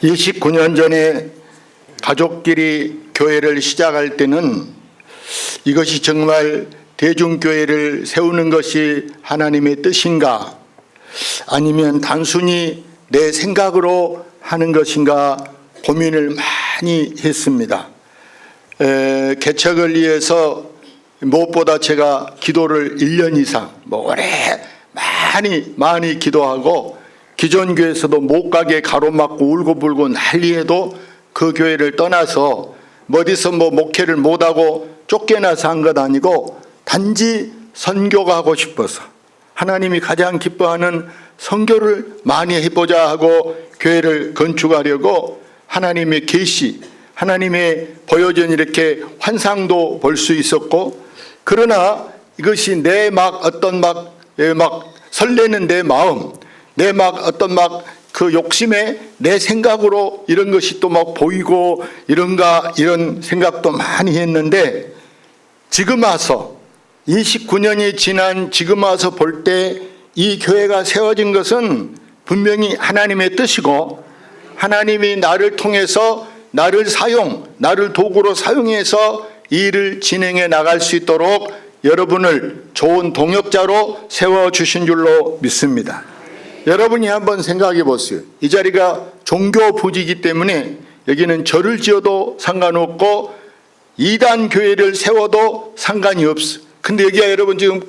29년 전에 가족끼리 교회를 시작할 때는 이것이 정말 대중교회를 세우는 것이 하나님의 뜻인가, 아니면 단순히 내 생각으로 하는 것인가 고민을 많이 했습니다. 개척을 위해서 무엇보다 제가 기도를 1년 이상 오래 많이 기도하고, 기존 교회에서도 못 가게 가로막고 울고불고 난리해도 그 교회를 떠나서 어디서 목회를 못하고 쫓겨나서 한 것 아니고, 단지 선교가 하고 싶어서 하나님이 가장 기뻐하는 선교를 많이 해보자 하고 교회를 건축하려고 하나님의 계시, 하나님의 보여준 이렇게 환상도 볼 수 있었고, 그러나 이것이 내 설레는 내 마음, 내 어떤 그 욕심에 내 생각으로 이런 것이 또 보이고 이런 생각도 많이 했는데, 지금 와서 29년이 지난 지금 와서 볼 때 이 교회가 세워진 것은 분명히 하나님의 뜻이고, 하나님이 나를 통해서 나를 도구로 사용해서 이 일을 진행해 나갈 수 있도록 여러분을 좋은 동역자로 세워주신 줄로 믿습니다. 여러분이 한번 생각해 보세요. 이 자리가 종교 부지이기 때문에 여기는 절을 지어도 상관없고 이단 교회를 세워도 상관이 없어. 근데 여기가 여러분 지금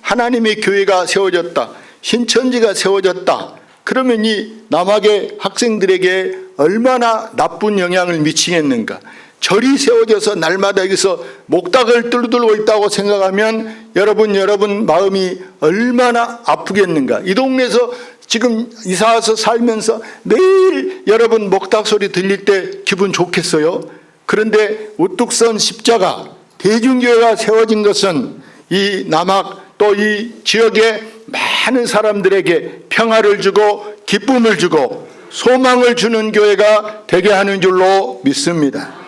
하나님의 교회가 세워졌다, 신천지가 세워졌다, 그러면 이 남학의 학생들에게 얼마나 나쁜 영향을 미치겠는가. 절이 세워져서 날마다 여기서 목닥을 뚫들고 있다고 생각하면 여러분 마음이 얼마나 아프겠는가. 이 동네에서 지금 이사 와서 살면서 매일 여러분 목닥 소리 들릴 때 기분 좋겠어요? 그런데 우뚝 선 십자가 대중교회가 세워진 것은 이 남학 또 이 지역의 많은 사람들에게 평화를 주고 기쁨을 주고 소망을 주는 교회가 되게 하는 줄로 믿습니다.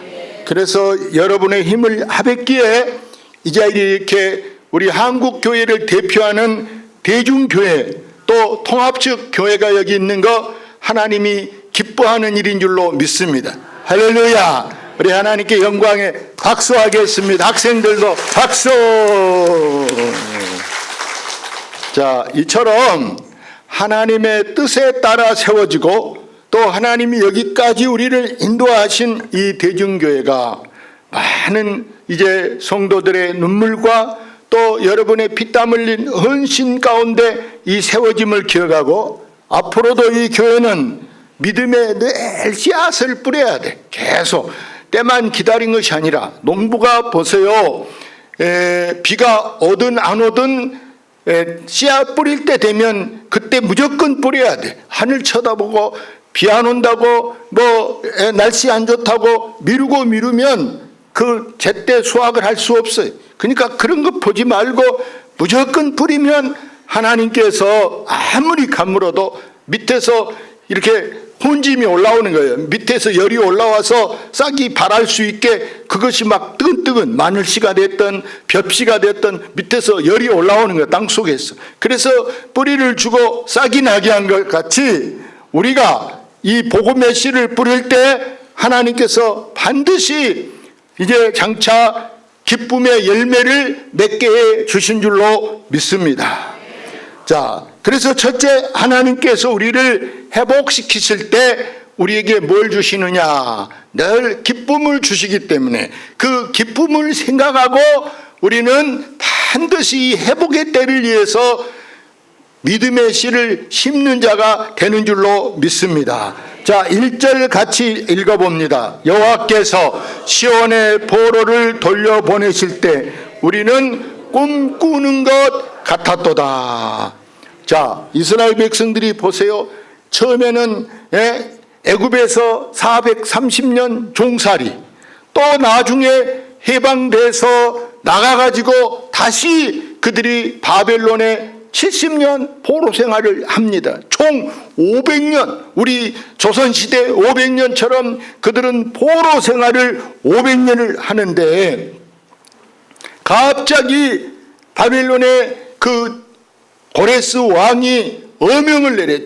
그래서 여러분의 힘을 합했기에 이 자리에 이렇게 우리 한국 교회를 대표하는 대중교회 또 통합적 교회가 여기 있는 거 하나님이 기뻐하는 일인 줄로 믿습니다. 할렐루야. 우리 하나님께 영광에 박수하겠습니다. 학생들도 박수. 자, 이처럼 하나님의 뜻에 따라 세워지고 또 하나님이 여기까지 우리를 인도하신 이 대중교회가 많은 이제 성도들의 눈물과 또 여러분의 피땀 흘린 헌신 가운데 이 세워짐을 기억하고, 앞으로도 이 교회는 믿음에 늘 씨앗을 뿌려야 돼. 계속 때만 기다린 것이 아니라, 농부가 보세요. 비가 오든 안 오든 씨앗 뿌릴 때 되면 그때 무조건 뿌려야 돼. 하늘 쳐다보고 비 안 온다고 날씨 안 좋다고 미루면 그 제때 수확을 할 수 없어요. 그러니까 그런 거 보지 말고 무조건 뿌리면 하나님께서 아무리 가물어도 밑에서 이렇게 혼짐이 올라오는 거예요. 밑에서 열이 올라와서 싹이 발할 수 있게 그것이 뜨근뜨근 마늘씨가 됐든 벽씨가 됐든 밑에서 열이 올라오는 거예요. 땅 속에서. 그래서 뿌리를 주고 싹이 나게 한 것 같이 우리가 이 복음의 씨를 뿌릴 때 하나님께서 반드시 이제 장차 기쁨의 열매를 맺게 해 주신 줄로 믿습니다. 자, 그래서 첫째, 하나님께서 우리를 회복시키실 때 우리에게 뭘 주시느냐? 늘 기쁨을 주시기 때문에 그 기쁨을 생각하고 우리는 반드시 이 회복의 때를 위해서 믿음의 씨를 심는 자가 되는 줄로 믿습니다. 자, 1절 같이 읽어봅니다. 여호와께서 시온의 포로를 돌려보내실 때 우리는 꿈꾸는 것 같았도다. 자, 이스라엘 백성들이 보세요. 처음에는 애굽에서 430년 종살이, 또 나중에 해방돼서 나가가지고 다시 그들이 바벨론에 70년 포로 생활을 합니다. 총 500년, 우리 조선시대 500년처럼 그들은 포로 생활을 500년을 하는데, 갑자기 바벨론의 그 고레스 왕이 어명을 내려,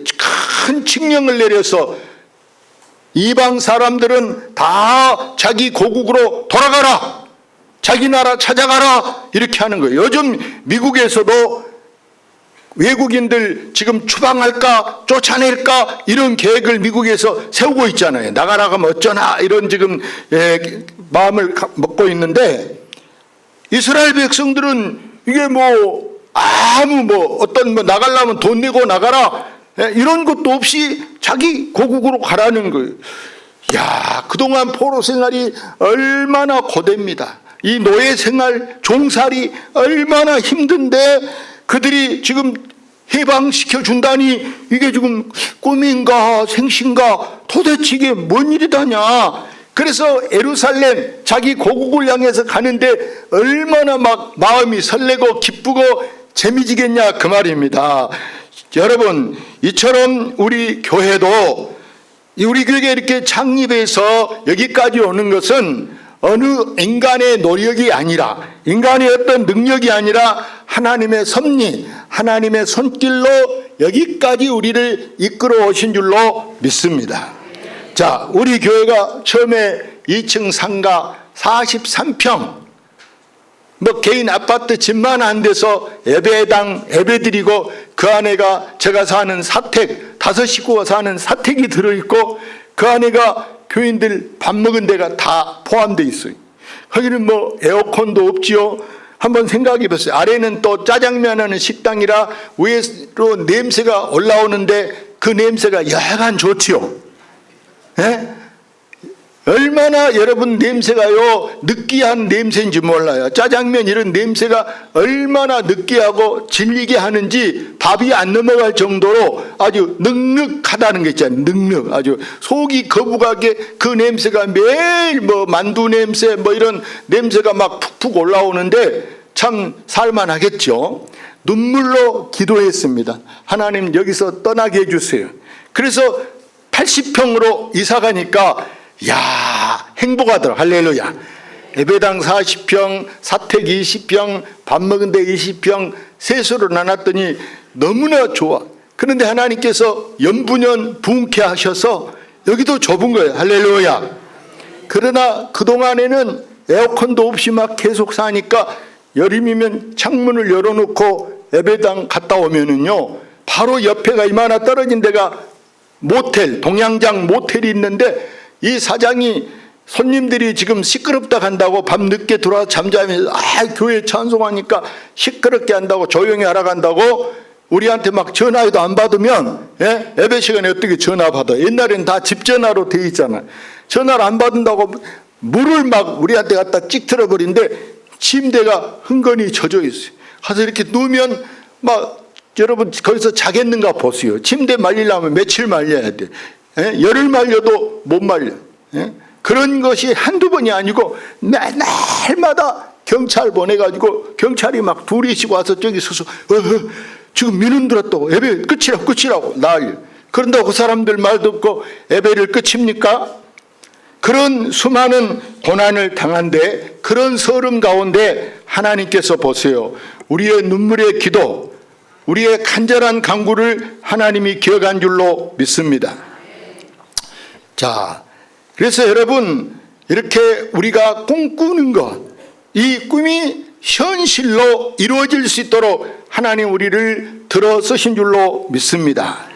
큰 칙령을 내려서 이방 사람들은 다 자기 고국으로 돌아가라, 자기 나라 찾아가라, 이렇게 하는 거예요. 요즘 미국에서도 외국인들 지금 추방할까 쫓아낼까 이런 계획을 미국에서 세우고 있잖아요. 나가라가면 어쩌나 이런 지금 마음을 먹고 있는데, 이스라엘 백성들은 이게 어떤 나가려면 돈 내고 나가라 이런 것도 없이 자기 고국으로 가라는 거예요. 야, 그동안 포로 생활이 얼마나 고됩니다. 이 노예 생활, 종살이 얼마나 힘든데 그들이 지금 해방시켜 준다니 이게 지금 꿈인가 생신가, 도대체 이게 뭔 일이다냐. 그래서 예루살렘 자기 고국을 향해서 가는데 얼마나 막 마음이 설레고 기쁘고 재미지겠냐 그 말입니다. 여러분, 이처럼 우리 교회도, 우리 교회가 이렇게 창립해서 여기까지 오는 것은 어느 인간의 노력이 아니라, 인간의 어떤 능력이 아니라 하나님의 섭리, 하나님의 손길로 여기까지 우리를 이끌어 오신 줄로 믿습니다. 자, 우리 교회가 처음에 2층 상가 43평, 개인 아파트 집만 안 돼서 예배당 예배드리고, 그 안에가 제가 사는 사택, 5 식구가 사는 사택이 들어있고, 그 안에가 교인들 밥 먹은 데가 다 포함되어 있어요. 거기는 에어컨도 없지요. 한번 생각해 보세요. 아래는 또 짜장면 하는 식당이라 위로 냄새가 올라오는데 그 냄새가 여하간 좋지요. 예? 얼마나 여러분 냄새가요 느끼한 냄새인지 몰라요. 짜장면 이런 냄새가 얼마나 느끼하고 질리게 하는지 밥이 안 넘어갈 정도로 아주 눅눅하다는 게 있잖아요. 눅눅, 아주 속이 거북하게 그 냄새가 매일 만두 냄새 이런 냄새가 막 푹푹 올라오는데 참 살만하겠죠. 눈물로 기도했습니다. 하나님, 여기서 떠나게 해주세요. 그래서 80평으로 이사 가니까 행복하더라. 할렐루야. 예배당 40평, 사택 20평, 밥 먹은 데 20평, 셋으로 나눴더니 너무나 좋아. 그런데 하나님께서 연분연 부흥케 하셔서 여기도 좁은 거예요. 할렐루야. 그러나 그동안에는 에어컨도 없이 막 계속 사니까 여름이면 창문을 열어놓고 예배당 갔다 오면은요, 바로 옆에가 이마나 떨어진 데가 모텔, 동양장 모텔이 있는데, 이 사장이 손님들이 지금 시끄럽다 간다고 밤 늦게 들어와서 잠자면서 교회 찬송하니까 시끄럽게 한다고, 조용히 하라고 한다고 우리한테 막 전화해도 안 받으면, 예배 시간에 어떻게 전화 받아? 옛날에는 다 집 전화로 돼 있잖아. 전화를 안 받는다고 물을 막 우리한테 갖다 찍 틀어버린데 침대가 흥건히 젖어 있어요. 가서 이렇게 누우면 여러분 거기서 자겠는가 보세요. 침대 말리려면 며칠 말려야 돼. 열흘 말려도 못 말려. 그런 것이 한두 번이 아니고 날마다 경찰 보내가지고 경찰이 막 둘이씩 와서 저기 서서 지금 민원 들었다고, 예배 끝이라고 난리. 그런다고 그 사람들 말 듣고 예배를 끝입니까? 그런 수많은 고난을 당한데, 그런 서름 가운데 하나님께서 보세요. 우리의 눈물의 기도, 우리의 간절한 간구를 하나님이 기억한 줄로 믿습니다. 자, 그래서 여러분, 이렇게 우리가 꿈꾸는 것, 이 꿈이 현실로 이루어질 수 있도록 하나님 우리를 들어 쓰신 줄로 믿습니다.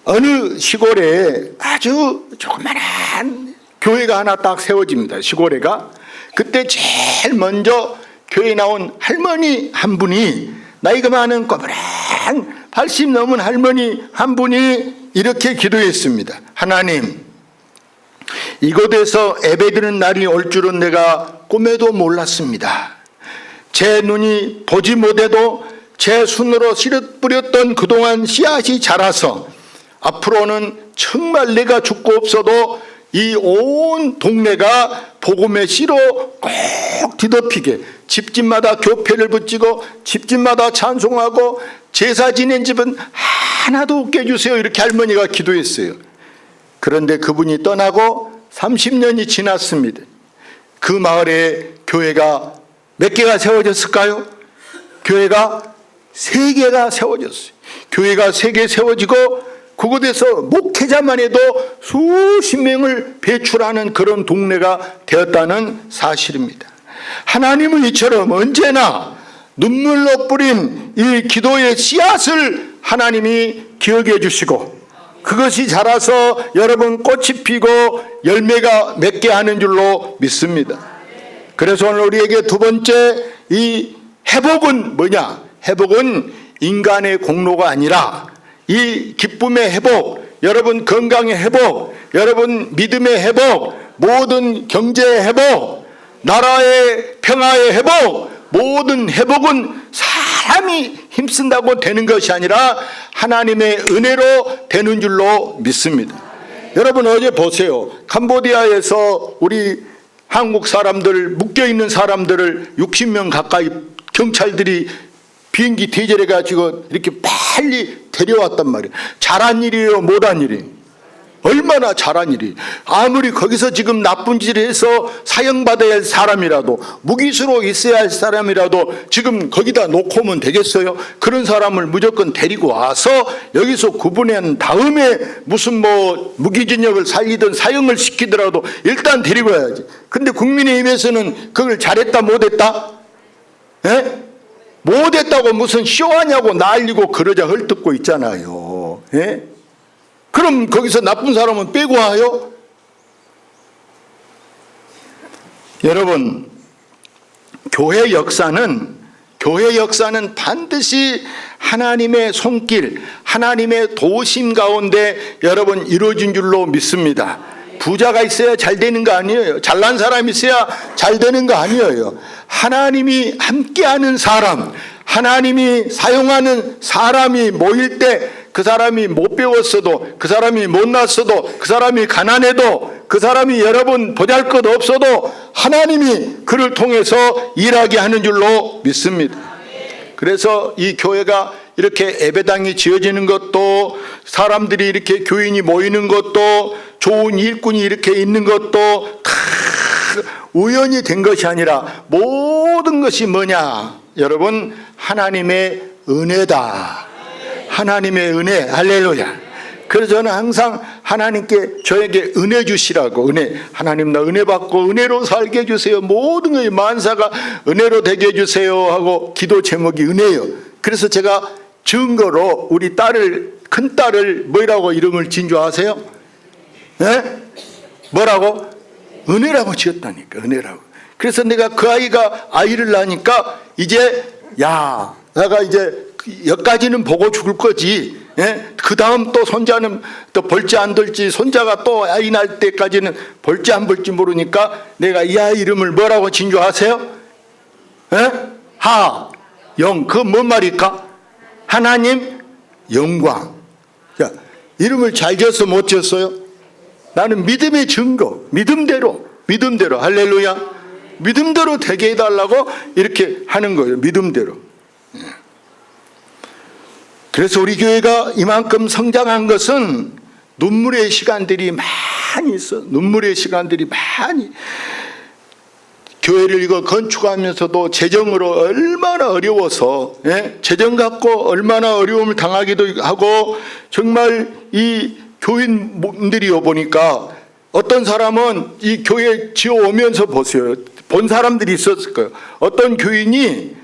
어느 시골에 아주 조그만한 교회가 하나 딱 세워집니다. 시골에가. 그때 제일 먼저 교회에 나온 할머니 한 분이, 나이가 많은 꼬부랑 80 넘은 할머니 한 분이 이렇게 기도했습니다. 하나님, 이곳에서 예배드리는 날이 올 줄은 내가 꿈에도 몰랐습니다. 제 눈이 보지 못해도 제 손으로 씨를 뿌렸던 그동안 씨앗이 자라서 앞으로는 정말 내가 죽고 없어도 이 온 동네가 복음의 씨로 꼭 뒤덮이게, 집집마다 교패를 붙이고 집집마다 찬송하고 제사 지낸 집은 하나도 없게 해주세요. 이렇게 할머니가 기도했어요. 그런데 그분이 떠나고 30년이 지났습니다. 그 마을에 교회가 몇 개가 세워졌을까요? 교회가 3개가 세워졌어요. 교회가 3개 세워지고 그곳에서 목회자만 해도 수십 명을 배출하는 그런 동네가 되었다는 사실입니다. 하나님은 이처럼 언제나 눈물로 뿌린 이 기도의 씨앗을 하나님이 기억해 주시고 그것이 자라서 여러분 꽃이 피고 열매가 맺게 하는 줄로 믿습니다. 그래서 오늘 우리에게 두 번째 이 회복은 뭐냐? 회복은 인간의 공로가 아니라 이 기쁨의 회복, 여러분 건강의 회복, 여러분 믿음의 회복, 모든 경제의 회복, 나라의 평화의 회복, 모든 회복은 사람이 힘쓴다고 되는 것이 아니라 하나님의 은혜로 되는 줄로 믿습니다. 여러분 어제 보세요. 캄보디아에서 우리 한국 사람들 묶여있는 사람들을 60명 가까이 경찰들이 비행기 대절해가지고 이렇게 빨리 데려왔단 말이에요. 잘한 일이에요, 못한 일이에요? 얼마나 잘한 일이. 아무리 거기서 지금 나쁜 짓을 해서 사형받아야 할 사람이라도, 무기수로 있어야 할 사람이라도 지금 거기다 놓고 오면 되겠어요? 그런 사람을 무조건 데리고 와서 여기서 구분한 다음에 무슨 뭐 무기징역을 살리든 사형을 시키더라도 일단 데리고 와야지. 근데 국민의힘에서는 그걸 잘했다 못했다? 예? 못했다고 무슨 쇼하냐고 난리고 그러자 헐뜯고 있잖아요. 예? 그럼 거기서 나쁜 사람은 빼고 와요? 여러분, 교회 역사는 반드시 하나님의 손길, 하나님의 도우심 가운데 여러분 이루어진 줄로 믿습니다. 부자가 있어야 잘 되는 거 아니에요. 잘난 사람이 있어야 잘 되는 거 아니에요. 하나님이 함께하는 사람, 하나님이 사용하는 사람이 모일 때 그 사람이 못 배웠어도, 그 사람이 못났어도, 그 사람이 가난해도, 그 사람이 여러분 보잘것 없어도 하나님이 그를 통해서 일하게 하는 줄로 믿습니다. 그래서 이 교회가 이렇게 예배당이 지어지는 것도, 사람들이 이렇게 교인이 모이는 것도, 좋은 일꾼이 이렇게 있는 것도 다 우연이 된 것이 아니라 모든 것이 뭐냐? 여러분, 하나님의 은혜다. 하나님의 은혜, 할렐루야. 그래서 저는 항상 하나님께 저에게 은혜 주시라고, 은혜, 하나님 나 은혜 받고 은혜로 살게 해주세요. 모든 것이 만사가 은혜로 되게 해주세요 하고 기도 제목이 은혜예요. 그래서 제가 증거로 우리 딸을, 큰 딸을 뭐라고 이름을 지은 줄 아세요? 네? 뭐라고? 은혜라고 지었다니까, 은혜라고. 그래서 내가 그 아이가 아이를 낳으니까 이제 야, 내가 이제 여기까지는 보고 죽을 거지. 예? 그 다음 또 손자는 또 볼지 안 될지, 손자가 또 아이 낳을 때까지는 볼지 안 볼지 모르니까 내가 이 아이 이름을 뭐라고 지은 줄 아세요? 예? 하영. 그 뭔 말일까? 하나님 영광. 자, 이름을 잘 지었어 못 지었어요? 나는 믿음의 증거, 믿음대로 할렐루야. 믿음대로 되게 해달라고 이렇게 하는 거예요. 믿음대로. 그래서 우리 교회가 이만큼 성장한 것은 눈물의 시간들이 많이 있어. 눈물의 시간들이 많이. 교회를 이거 건축하면서도 재정으로 얼마나 어려워서, 예? 재정 갖고 얼마나 어려움을 당하기도 하고, 정말 이 교인들이 보니까 어떤 사람은 이 교회 지어오면서 보세요. 본 사람들이 있었을 거예요. 어떤 교인이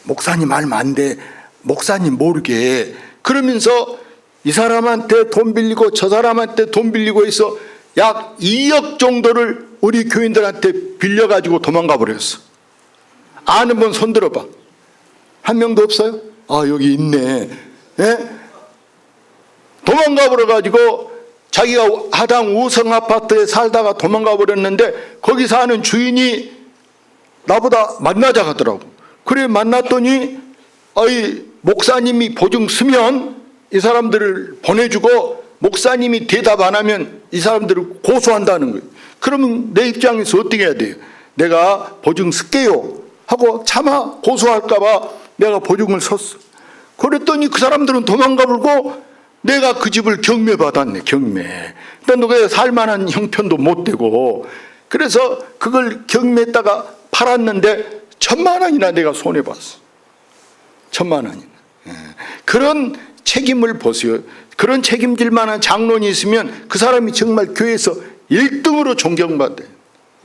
목사님 알면 안 돼. 목사님 모르게. 그러면서 이 사람한테 돈 빌리고 저 사람한테 돈 빌리고 해서 약 2억 정도를 우리 교인들한테 빌려가지고 도망가 버렸어. 아는 분 손 들어봐. 한 명도 없어요? 아, 여기 있네. 예? 도망가 버려가지고 자기가 하당 5성 아파트에 살다가 도망가 버렸는데 거기 사는 주인이 나보다 만나자 하더라고. 그래 만났더니 목사님이 보증 쓰면 이 사람들을 보내주고 목사님이 대답 안 하면 이 사람들을 고소한다는 거예요. 그러면 내 입장에서 어떻게 해야 돼요? 내가 보증 쓸게요 하고 차마 고소할까 봐 내가 보증을 섰어. 그랬더니 그 사람들은 도망가 버리고 내가 그 집을 경매받았네. 경매. 일단 그게 살만한 형편도 못 되고, 그래서 그걸 경매했다가 팔았는데 1,000만 원이나 내가 손해봤어. 1,000만 원이나. 그런 책임을 보세요. 그런 책임질 만한 장로님이 있으면 그 사람이 정말 교회에서 1등으로 존경받아요.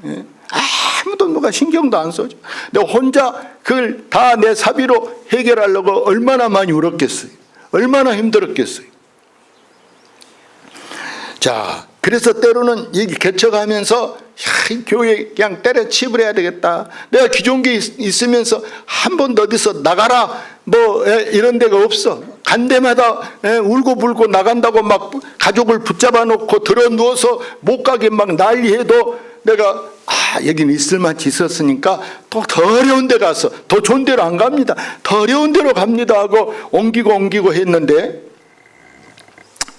예? 아무도 누가 신경도 안 써줘. 내가 혼자 그걸 다 내 사비로 해결하려고 얼마나 많이 울었겠어요. 얼마나 힘들었겠어요. 자, 그래서 때로는 이 개척하면서 이 교회 그냥 때려치우려 해야 되겠다. 내가 기존교회 있으면서 한 번도 어디서 나가라 뭐 이런 데가 없어. 간 데마다 울고불고 나간다고 막 가족을 붙잡아 놓고 들어 누워서 못 가게 막 난리해도 내가 여기는 있을만치 있었으니까 또 더 어려운 데 가서 더 좋은 데로 안 갑니다. 더 어려운 데로 갑니다 하고 옮기고 했는데,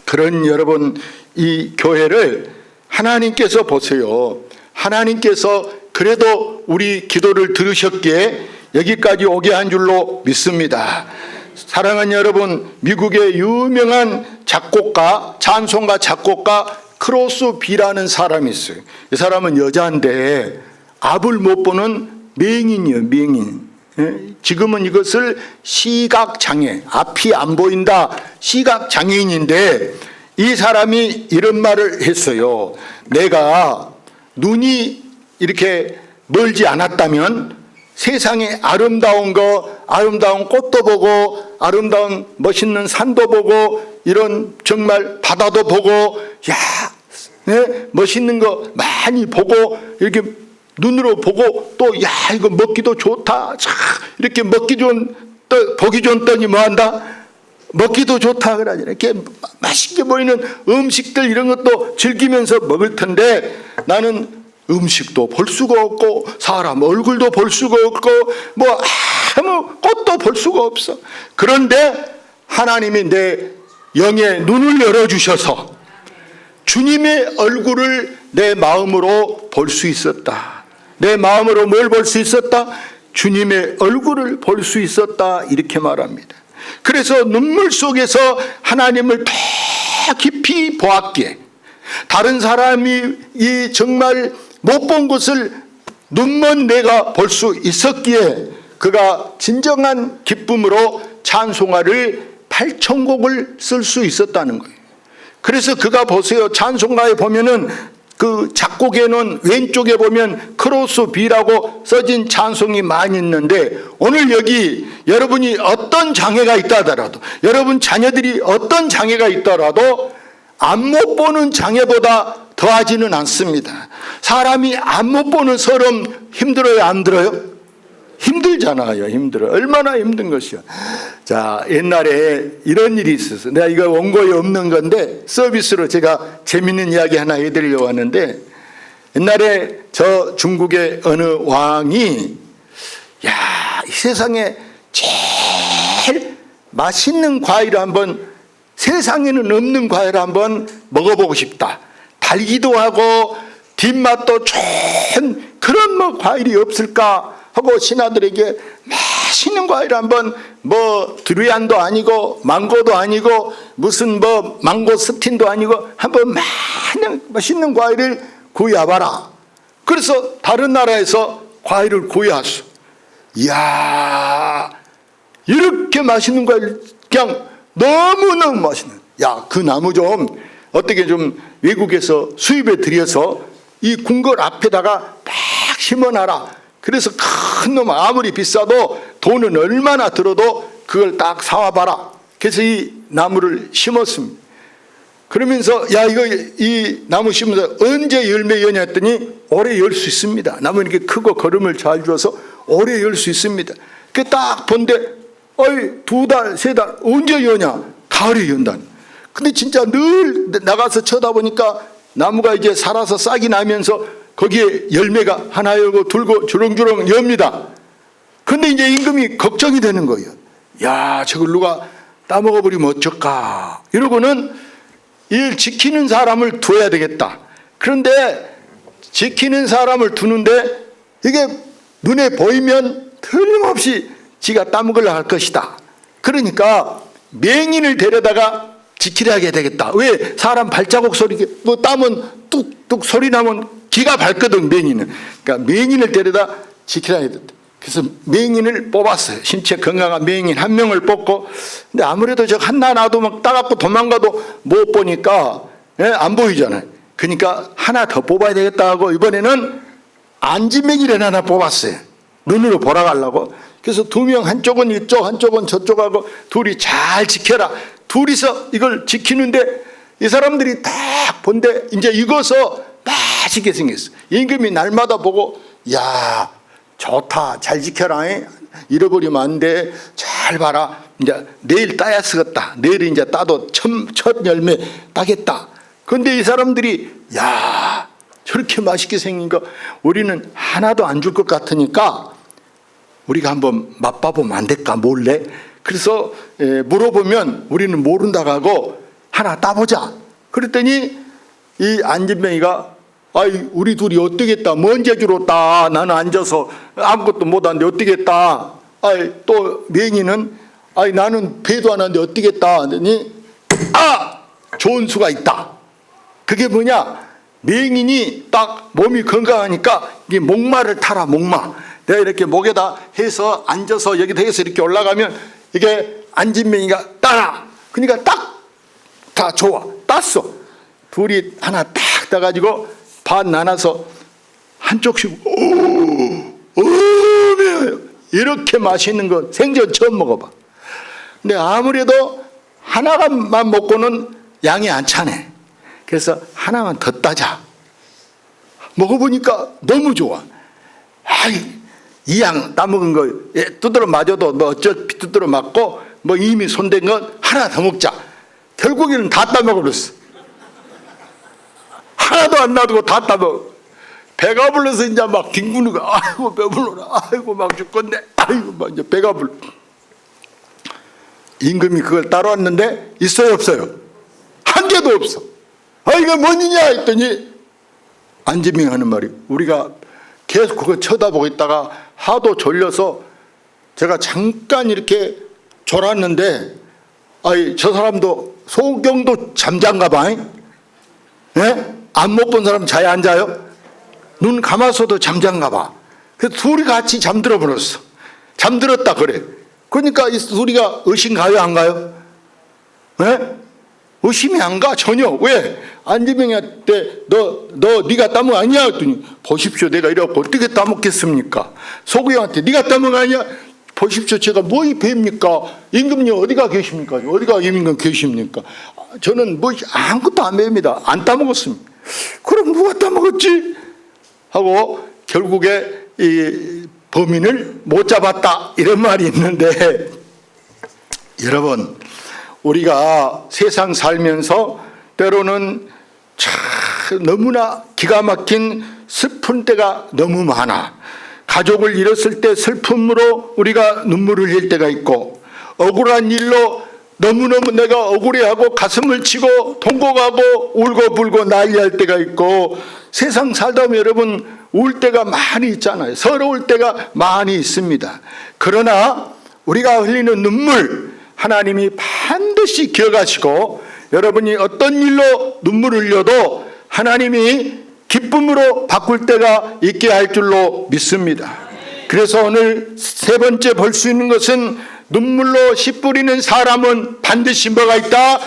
그런 여러분 이 교회를 하나님께서 보세요. 하나님께서 그래도 우리 기도를 들으셨기에 여기까지 오게 한 줄로 믿습니다. 사랑하는 여러분, 미국의 유명한 작곡가, 찬송가 작곡가 크로스 비라는 사람이 있어요. 이 사람은 여자인데 앞을 못 보는 맹인이에요. 맹인. 지금은 이것을 시각장애, 앞이 안 보인다, 시각장애인인데 이 사람이 이런 말을 했어요. 내가 눈이 이렇게 멀지 않았다면 세상에 아름다운 꽃도 보고 아름다운 멋있는 산도 보고 이런 정말 바다도 보고 멋있는 거 많이 보고 이렇게 눈으로 보고 또 이거 먹기도 좋다. 이렇게 먹기 좋은 보기 좋은 떡이 뭐한다? 먹기도 좋다 그러잖아요. 이렇게 맛있게 보이는 음식들 이런 것도 즐기면서 먹을 텐데 나는 음식도 볼 수가 없고 사람 얼굴도 볼 수가 없고 뭐 아무 꽃도 볼 수가 없어. 그런데 하나님이 내 영의 눈을 열어주셔서 주님의 얼굴을 내 마음으로 볼 수 있었다. 내 마음으로 뭘 볼 수 있었다? 주님의 얼굴을 볼 수 있었다. 이렇게 말합니다. 그래서 눈물 속에서 하나님을 더 깊이 보았기에 다른 사람이 이 정말 못 본 것을 눈먼 내가 볼 수 있었기에 그가 진정한 기쁨으로 찬송가를 8,000곡을 쓸 수 있었다는 거예요. 그래서 그가 보세요. 찬송가에 보면은 그 작곡에는 왼쪽에 보면 크로스 B라고 써진 찬송이 많이 있는데, 오늘 여기 여러분이 어떤 장애가 있다 하더라도, 여러분 자녀들이 어떤 장애가 있더라도 안 못 보는 장애보다 더하지는 않습니다. 사람이 안 못 보는 서름 힘들어요, 안 들어요? 힘들잖아요. 힘들어요. 얼마나 힘든 것이요. 자, 옛날에 이런 일이 있었어요. 내가 이거 원고에 없는 건데 서비스로 제가 재밌는 이야기 하나 해드리려고 하는데, 옛날에 저 중국의 어느 왕이 이 세상에 제일 맛있는 과일을 한번, 세상에는 없는 과일을 한번 먹어보고 싶다. 달기도 하고 뒷맛도 좋은 그런 뭐 과일이 없을까 하고 신하들에게 맛있는 과일 한번, 뭐 두리안도 아니고 망고도 아니고 무슨 뭐 망고스틴도 아니고 한번 맛있는 과일을 구해와봐라. 그래서 다른 나라에서 과일을 구해왔어. 이야, 이렇게 맛있는 과일, 그냥 너무너무 맛있는. 그 나무 좀 어떻게 좀 외국에서 수입해 들여서 이 궁궐 앞에다가 딱 심어놔라. 그래서 큰 놈 아무리 비싸도 돈은 얼마나 들어도 그걸 딱 사와봐라. 그래서 이 나무를 심었습니다. 그러면서 이거 이 나무 심으면서 언제 열매 여냐 했더니 오래 열 수 있습니다. 나무 이렇게 크고 거름을 잘 줘서 오래 열 수 있습니다. 그 딱 본데 2달, 3달 언제 여냐? 가을에 연다. 근데 진짜 늘 나가서 쳐다보니까 나무가 이제 살아서 싹이 나면서 거기에 열매가 하나 열고 둘고 주렁주렁 엽니다. 근데 이제 임금이 걱정이 되는 거예요. 저걸 누가 따먹어버리면 어쩔까? 이러고는 일 지키는 사람을 둬야 되겠다. 그런데 지키는 사람을 두는데 이게 눈에 보이면 틀림없이 지가 따먹으려고 할 것이다. 그러니까 맹인을 데려다가 지키려 하게 되겠다. 왜? 사람 발자국 소리, 뭐 땀은 뚝뚝 소리 나면 기가 밝거든, 맹인은. 그러니까 맹인을 데려다 지키려 하게 된다. 그래서 맹인을 뽑았어요. 신체 건강한 맹인 한 명을 뽑고, 근데 아무래도 저 하나 놔두면 따갖고 도망가도 못 보니까, 안 보이잖아요. 그러니까 하나 더 뽑아야 되겠다 하고 이번에는 안진뱅이를 하나 뽑았어요. 눈으로 보러 가려고. 그래서 두 명, 한쪽은 이쪽 한쪽은 저쪽하고 둘이 잘 지켜라. 둘이서 이걸 지키는데 이 사람들이 딱 본데 이제 익어서 맛있게 생겼어. 임금이 날마다 보고, 야 좋다, 잘 지켜라, 잃어버리면 안 돼, 잘 봐라, 이제 내일 따야 쓰겠다, 내일 이제 따도 첫 열매 따겠다. 그런데 이 사람들이, 야 저렇게 맛있게 생긴 거 우리는 하나도 안 줄 것 같으니까 우리가 한번 맛봐보면 안 될까, 몰래. 그래서 물어보면 우리는 모른다고 하고 하나 따보자. 그랬더니 이 안진뱅이가, 아이 우리 둘이 어떻겠다, 뭔 재주로 따, 나는 앉아서 아무것도 못하는데 어떻겠다. 아이 또 맹이는, 아이 나는 배도 안 하는데 어떻겠다 하더니, 아 좋은 수가 있다. 그게 뭐냐, 맹인이 딱 몸이 건강하니까 이 목마를 타라. 목마, 내가 이렇게 목에다 해서 앉아서 여기다 해서 이렇게 올라가면 이게 안진뱅이가 따라. 그러니까 딱 다 좋아, 땄어. 둘이 하나 딱 따가지고 반 나눠서 한쪽씩, 이렇게 맛있는 거 생전 처음 먹어봐. 근데 아무래도 하나만 먹고는 양이 안 차네. 그래서 하나만 더 따자. 먹어보니까 너무 좋아. 이 양 따먹은 거 두드러 맞아도 뭐 어차피 두드러 맞고 뭐 이미 손댄 건 하나 더 먹자. 결국에는 다 따먹어버렸어. 하나도 안 놔두고 다 따먹어. 배가 불러서 이제 막 뒹구는 거야. 아이고 배불러라, 아이고 막 죽겠네, 아이고 막 이제 배가 불러. 임금이 그걸 따라왔는데 있어요, 없어요? 한 개도 없어. 이거 뭐냐 했더니 안진뱅이 하는 말이, 우리가 계속 그거 쳐다보고 있다가 하도 졸려서 제가 잠깐 이렇게 졸았는데, 저 사람도 소경도 잠잔가 봐. 안 못 본 사람 자에 안 자요? 눈 감아서도 잠잔가 봐. 그래서 둘이 같이 잠들어 버렸어. 잠들었다 그래. 그러니까 이 둘이가 의심 가요, 안 가요? 의심이 안 가, 전혀. 왜? 안진뱅이한테 네가 따먹은 아니야 했더니, 보십시오, 내가 이래갖고 어떻게 따먹겠습니까? 소구형한테 네가 따먹은 아니야? 보십시오, 제가 뭐이 배입니까? 임금님 어디가 계십니까? 어디가 임금 계십니까? 저는 뭐 아무것도 안 배웁니다. 안 따먹었습니다. 그럼 누가 따먹었지? 하고 결국에 이 범인을 못 잡았다, 이런 말이 있는데, 여러분 우리가 세상 살면서 때로는 참 너무나 기가 막힌 슬픈 때가 너무 많아. 가족을 잃었을 때 슬픔으로 우리가 눈물을 흘릴 때가 있고, 억울한 일로 너무너무 내가 억울해하고 가슴을 치고 통곡하고 울고불고 난리할 때가 있고, 세상 살다 보면 여러분 울 때가 많이 있잖아요. 서러울 때가 많이 있습니다. 그러나 우리가 흘리는 눈물 하나님이 반드시 기억하시고, 여러분이 어떤 일로 눈물을 흘려도 하나님이 기쁨으로 바꿀 때가 있게 할 줄로 믿습니다. 그래서 오늘 세 번째 볼 수 있는 것은, 눈물로 씨 뿌리는 사람은 반드시 뭐가 있다?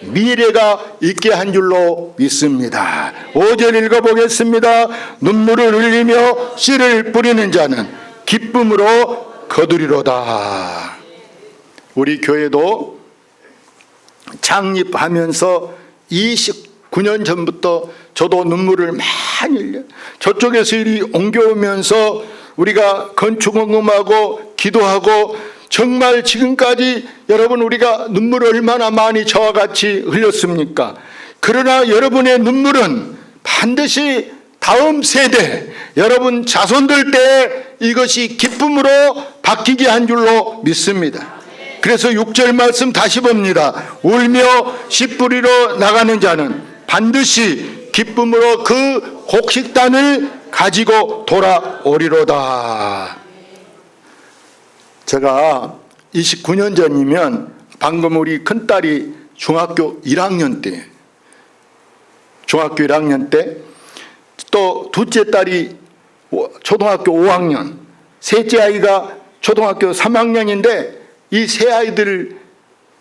미래가 있게 한 줄로 믿습니다. 5절 읽어보겠습니다. 눈물을 흘리며 씨를 뿌리는 자는 기쁨으로 거두리로다. 우리 교회도 창립하면서 29년 전부터 저도 눈물을 많이 흘려. 저쪽에서 이리 옮겨오면서 우리가 건축헌금하고 기도하고, 정말 지금까지 여러분 우리가 눈물을 얼마나 많이 저와 같이 흘렸습니까? 그러나 여러분의 눈물은 반드시 다음 세대, 여러분 자손들 때 이것이 기쁨으로 바뀌게 한 줄로 믿습니다. 그래서 6절 말씀 다시 봅니다. 울며 씨 뿌리러 나가는 자는 반드시 기쁨으로 그 곡식단을 가지고 돌아오리로다. 제가 29년 전이면 방금 우리 큰딸이 중학교 1학년 때, 또 둘째 딸이 초등학교 5학년, 셋째 아이가 초등학교 3학년인데 이 세 아이들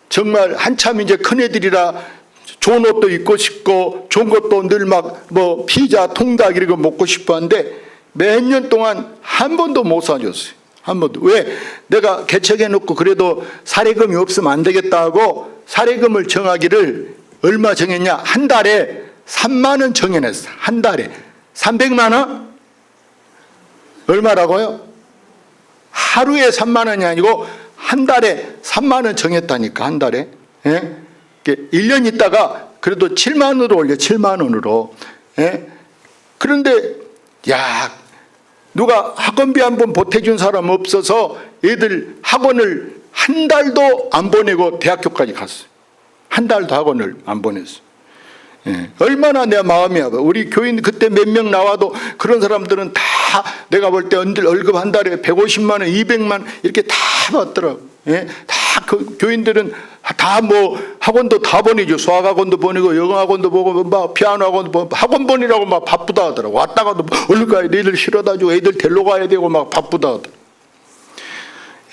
정말 한참 이제 큰애들이라 좋은 옷도 입고 싶고 좋은 것도 늘 막 뭐 피자, 통닭 이런 거 먹고 싶어 하는데 몇 년 동안 한 번도 못 사줬어요. 한 번도. 왜? 내가 개척해 놓고 그래도 사례금이 없으면 안 되겠다 하고 사례금을 정하기를 얼마 정했냐? 한 달에 3만 원 정해냈어. 한 달에. 300만 원? 얼마라고요? 하루에 3만 원이 아니고 한 달에 3만 원 정했다니까. 한 달에. 예? 1년 있다가 그래도 7만 원으로 올려. 7만 원으로. 예? 그런데 야, 누가 학원비 한번 보태준 사람 없어서 애들 학원을 한 달도 안 보내고 대학교까지 갔어요. 한 달도 학원을 안 보냈어요. 예. 얼마나 내 마음이 아파. 우리 교인 그때 몇 명 나와도 그런 사람들은 다 내가 볼 때 월급 한 달에 150만 원, 200만 원 이렇게 다 받더라고. 예? 다 그 교인들은 다 뭐 학원도 다 보내죠. 수학 학원도 보내고 영어 학원도 보고 막 피아노 학원도 보고 학원 보내라고 막 바쁘다 하더라고. 왔다가도 얼른 가야 돼. 애들 실어다 주고 애들 데리러 가야 되고 막 바쁘다 하더라고.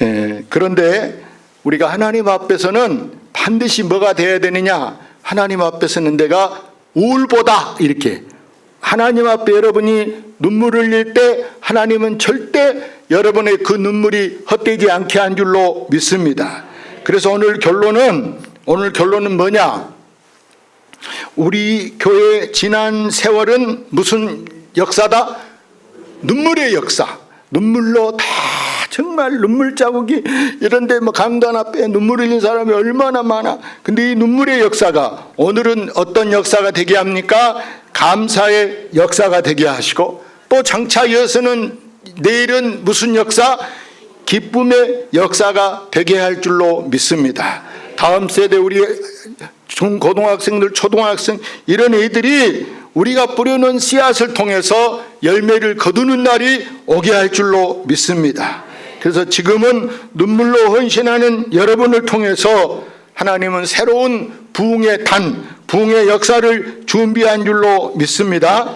예. 그런데 우리가 하나님 앞에서는 반드시 뭐가 돼야 되느냐? 하나님 앞에서는 내가 울보다 이렇게 하나님 앞에 여러분이 눈물을 흘릴 때 하나님은 절대 여러분의 그 눈물이 헛되지 않게 한 줄로 믿습니다. 그래서 오늘 결론은 뭐냐? 우리 교회 지난 세월은 무슨 역사다? 눈물의 역사. 눈물로 다 정말 눈물 자국이 이런데 뭐 강단 앞에 눈물 흘린 사람이 얼마나 많아. 근데 이 눈물의 역사가 오늘은 어떤 역사가 되게 합니까? 감사의 역사가 되게 하시고 또 장차 이어서는 내일은 무슨 역사? 기쁨의 역사가 되게 할 줄로 믿습니다. 다음 세대 우리 중고등학생들, 초등학생 이런 애들이 우리가 뿌려놓은 씨앗을 통해서 열매를 거두는 날이 오게 할 줄로 믿습니다. 그래서 지금은 눈물로 헌신하는 여러분을 통해서 하나님은 새로운 부흥의 부흥의 역사를 준비한 줄로 믿습니다.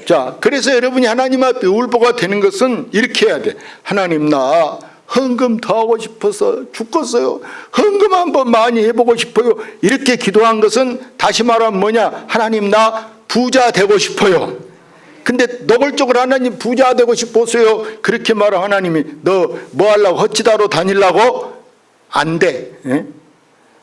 자, 그래서 여러분이 하나님 앞에 울보가 되는 것은 이렇게 해야 돼. 하나님, 나 헌금 더 하고 싶어서 죽겠어요. 헌금 한번 많이 해보고 싶어요. 이렇게 기도한 것은 다시 말하면 뭐냐? 하나님, 나 부자 되고 싶어요. 근데 노골적으로 하나님 부자 되고 싶었어요. 그렇게 말하면 하나님이 너 뭐 하려고 헛짓하러 다니려고? 안 돼. 예?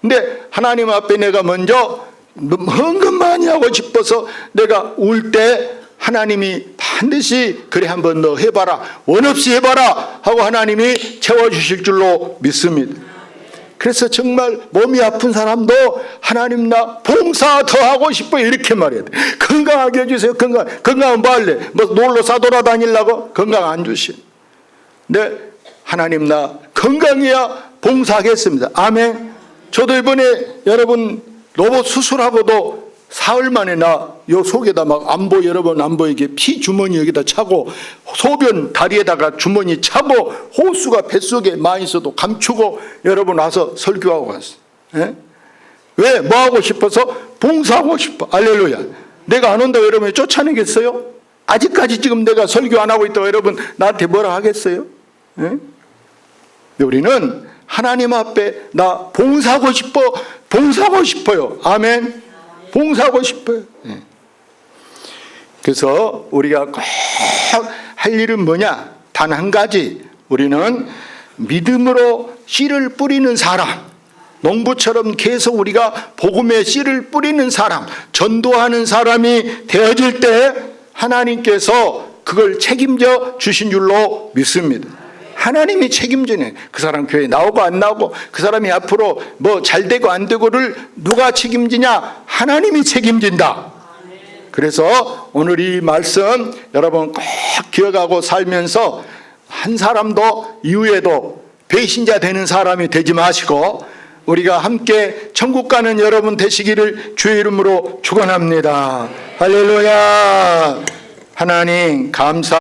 근데 하나님 앞에 내가 먼저 헌금 많이 하고 싶어서 내가 울 때 하나님이 반드시 그래 한번 너 해봐라. 원 없이 해봐라 하고 하나님이 채워주실 줄로 믿습니다. 그래서 정말 몸이 아픈 사람도 하나님 나 봉사 더 하고 싶어 이렇게 말해야 돼. 건강하게 해주세요. 건강은 뭐 할래? 뭐 놀러 싸돌아다니려고? 건강 안 주시. 네, 하나님 나 건강해야 봉사하겠습니다. 아멘. 저도 이번에 여러분 로봇 수술하고도 사흘 만에 나 요 속에다 막 여러분 안 보이게 피 주머니 여기다 차고 소변 다리에다가 주머니 차고 호수가 뱃속에 많이 있어도 감추고 여러분 와서 설교하고 갔어. 예? 왜? 뭐 하고 싶어서? 봉사하고 싶어. 할렐루야. 내가 안 온다고 여러분이 쫓아내겠어요? 아직까지 지금 내가 설교 안 하고 있다고 여러분 나한테 뭐라 하겠어요? 예? 우리는 하나님 앞에 나 봉사하고 싶어요. 아멘. 봉사하고 싶어요. 예. 그래서 우리가 꼭 할 일은 뭐냐? 단 한 가지. 우리는 믿음으로 씨를 뿌리는 사람. 농부처럼 계속 우리가 복음의 씨를 뿌리는 사람, 전도하는 사람이 되어질 때 하나님께서 그걸 책임져 주신 줄로 믿습니다. 하나님이 책임지네. 그 사람 교회 나오고 안 나오고 그 사람이 앞으로 뭐 잘 되고 안 되고를 누가 책임지냐? 하나님이 책임진다. 그래서 오늘 이 말씀 여러분 꼭 기억하고 살면서 한 사람도 이후에도 배신자 되는 사람이 되지 마시고 우리가 함께 천국 가는 여러분 되시기를 주의 이름으로 축원합니다. 할렐루야. 하나님 감사